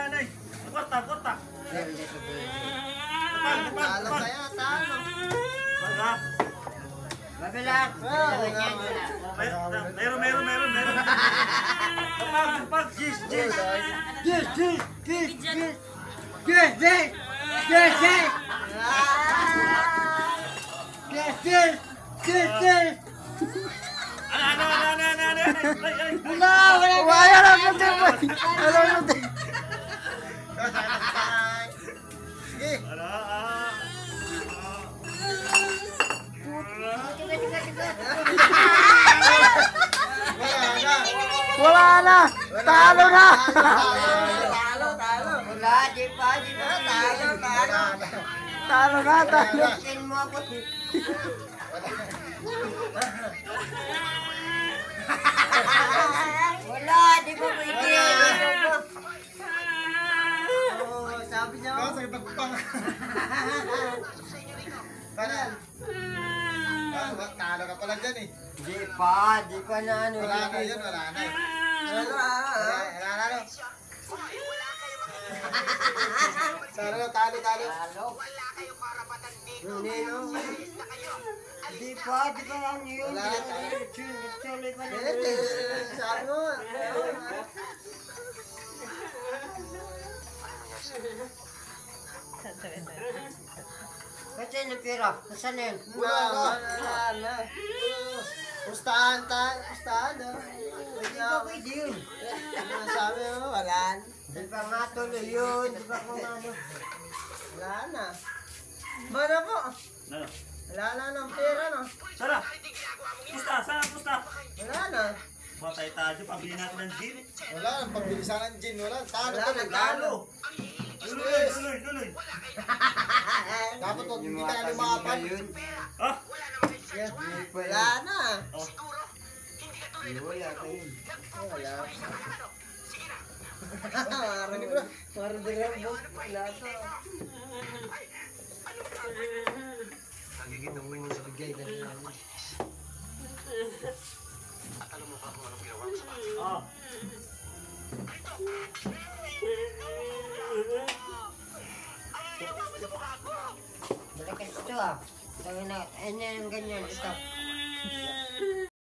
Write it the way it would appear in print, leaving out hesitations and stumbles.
Anay. Kota. Talo kaya, talo. Baga. Mabilang. Meron. Pag. Gis. Wala na! Talo na! Wala, di pa. Talo. Talo. Tin mo ako. Wala, di pa pwede. Sabi niya ako. Sa ipagpang. Panal. Talo ka pala dyan eh. Di pa na ano. Wala na yun. Wala na. Talo. Talo. Di pa ano yun. Wala. Tuloy pa na. Sabi mo. Kasi ng pera. Nasaan na yun? Wala. Pustahan tayo. Di pa pwede yun. Sabi mo, wala. Di pa nga tuloy yun. Di pa kung ano. Wala na. Bana po. Ano? Wala na ng pera, no? Sara. Pusta. Wala na. Batay tayo, pabili natin ng gin. Wala nang pabilisan ng gin. Wala. Talo Wala ka na, na. talo. Tuloy. Dapat huwag hindi tayo lumapan. Ah? Yeah. Wala na. Wala ka yun. Wala. Marinig mo na. Marinig mo. Wala to. Bigay ka na. Ah. Balikan ito ah. Sabi na, ano yung ganyan ito.